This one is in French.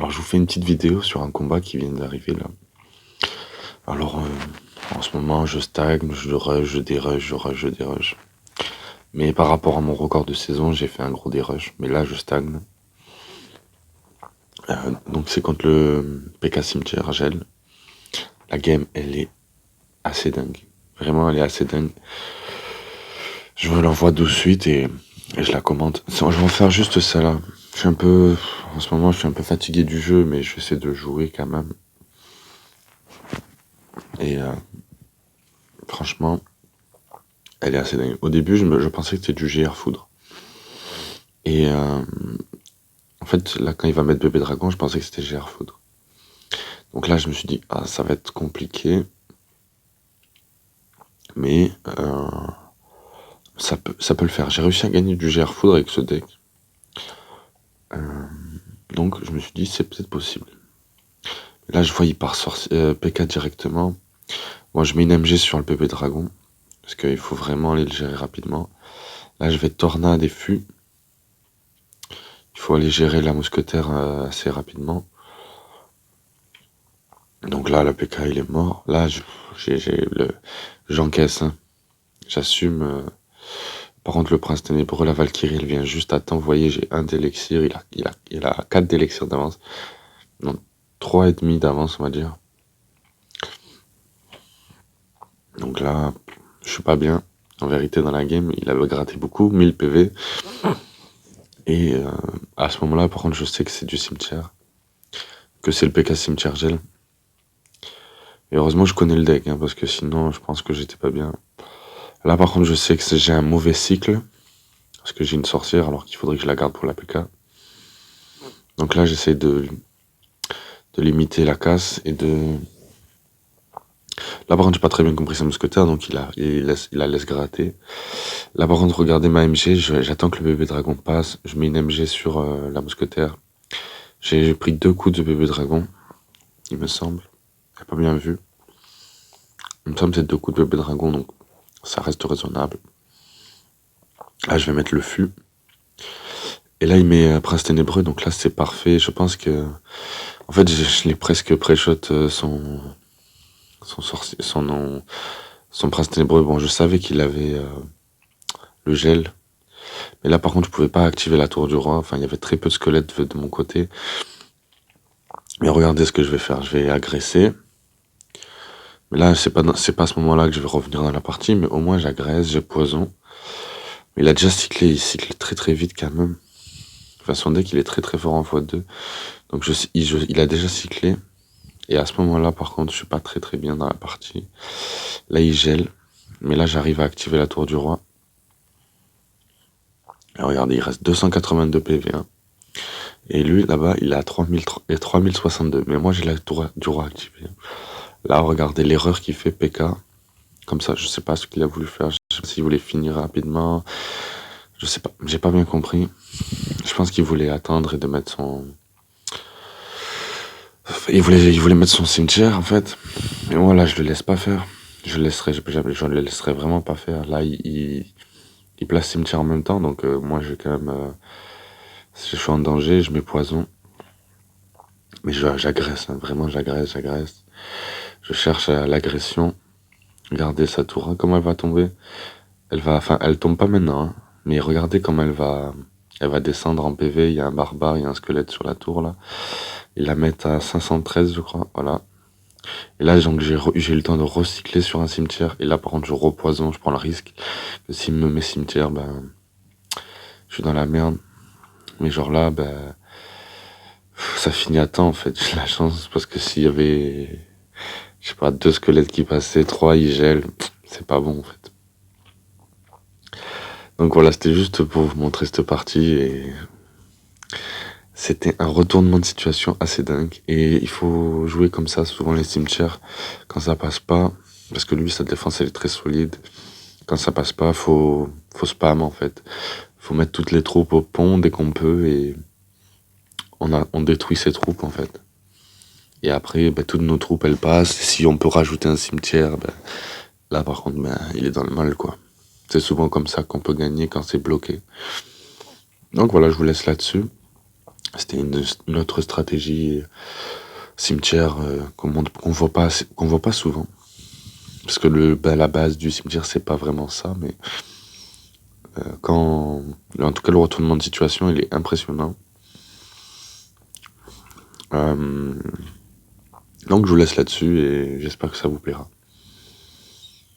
Alors je vous fais une petite vidéo sur un combat qui vient d'arriver là. Alors en ce moment je stagne, je rush, je dérush, je rush, je dérush. Mais par rapport à mon record de saison, j'ai fait un gros dérush. Mais là je stagne. Donc c'est contre le PK Cimetière Gel. La game elle est assez dingue. Vraiment elle est assez dingue. Je vous l'envoie de suite et je la commente. Je vais en faire juste ça là. Je suis un peu. En ce moment je suis un peu fatigué du jeu, mais je vais essayer de jouer quand même. Et franchement, elle est assez dingue. Au début, je pensais que c'était du GR Foudre. Et en fait, là, quand il va mettre Bébé Dragon, je pensais que c'était GR Foudre. Donc là, je me suis dit, ah, ça va être compliqué. Mais ça peut le faire. J'ai réussi à gagner du GR Foudre avec ce deck. Donc je me suis dit, c'est peut-être possible. Là, je vois, il part PK directement. Moi, je mets une MG sur le Bébé Dragon. Parce qu'il faut vraiment aller le gérer rapidement. Là, je vais Tornade et Fût. Il faut aller gérer la mousquetaire assez rapidement. Donc là, le PK, il est mort. Là, j'encaisse. Hein. J'assume. Par contre, le prince ténébreux, la Valkyrie, elle vient juste à temps. Vous voyez, j'ai un d'élixir. Il a 4 d'élixirs d'avance. Non, 3 et demi d'avance, on va dire. Donc là, je suis pas bien. En vérité, dans la game, il avait gratté beaucoup, 1000 PV. Et à ce moment-là, par contre, je sais que c'est du cimetière. Que c'est le PK Cimetière Gel. Et heureusement, je connais le deck, hein, parce que sinon, je pense que j'étais pas bien. Là, par contre, je sais que j'ai un mauvais cycle. Parce que j'ai une sorcière, alors qu'il faudrait que je la garde pour la PK. Donc là, j'essaie de limiter la casse et de... Là, par contre, j'ai pas très bien compris sa mousquetaire, donc il la laisse gratter. Là, par contre, regardez ma MG, j'attends que le bébé dragon passe. Je mets une MG sur la mousquetaire. J'ai pris 2 coups de bébé dragon, il me semble. J'ai pas bien vu. Il me semble que c'est 2 coups de bébé dragon, donc ça reste raisonnable. Là, je vais mettre le fût. Et là, il met Prince Ténébreux, donc là, c'est parfait. Je pense que... En fait, je l'ai presque pré-shot son Prince Ténébreux. Bon, je savais qu'il avait le gel. Mais là, par contre, je pouvais pas activer la tour du roi. Enfin, il y avait très peu de squelettes de mon côté. Mais regardez ce que je vais faire. Je vais agresser. Mais là, c'est pas à ce moment-là que je vais revenir dans la partie. Mais au moins, j'agresse, j'ai poison. Mais il a déjà cyclé. Il cycle très très vite quand même. Enfin, son deck, il est très très fort en x2. Donc, il a déjà cyclé. Et à ce moment-là, par contre, je suis pas très très bien dans la partie. Là, il gèle. Mais là, j'arrive à activer la tour du roi. Et regardez, il reste 282 PV. Hein. Et lui, là-bas, il a 3062. Mais moi, j'ai la tour du roi activée. Là, regardez l'erreur qu'il fait PK. Comme ça, je sais pas ce qu'il a voulu faire. Je sais pas s'il voulait finir rapidement. Je sais pas. J'ai pas bien compris. Je pense qu'il voulait attendre et de mettre son... Il voulait mettre son cimetière, en fait. Et moi, là, je le laisse pas faire. Je le laisserai vraiment pas faire. Là, il place cimetière en même temps. Donc, moi, j'ai quand même... je suis en danger, je mets poison. Mais j'agresse, hein, vraiment, j'agresse. Je cherche l'agression. Regardez sa tour, hein, comment elle va tomber. Elle tombe pas maintenant, hein, mais regardez comment elle va descendre en PV. Il y a un barbare, il y a un squelette sur la tour là. Ils la mettent à 513, je crois, voilà. Et là, donc, j'ai eu le temps de recycler sur un cimetière. Et là, par contre, je repoison, je prends le risque que s'il me met cimetière, ben, je suis dans la merde. Mais genre là, ben, ça finit à temps en fait. J'ai la chance parce que s'il y avait, je sais pas, 2 squelettes qui passaient, 3 ils gèlent, c'est pas bon en fait. Donc voilà, c'était juste pour vous montrer cette partie et c'était un retournement de situation assez dingue. Et il faut jouer comme ça souvent les cimetières quand ça passe pas, parce que lui sa défense elle est très solide. Quand ça passe pas, faut spam en fait. Faut mettre toutes les troupes au pont dès qu'on peut et on détruit ces troupes en fait. Et après, ben, toutes nos troupes elles passent. Et si on peut rajouter un cimetière, ben, là par contre, ben, il est dans le mal quoi. C'est souvent comme ça qu'on peut gagner quand c'est bloqué. Donc voilà, je vous laisse là-dessus. C'était une autre stratégie cimetière qu'on voit pas souvent. Parce que la base du cimetière, c'est pas vraiment ça, mais en tout cas, le retournement de situation, il est impressionnant. Donc je vous laisse là-dessus et j'espère que ça vous plaira.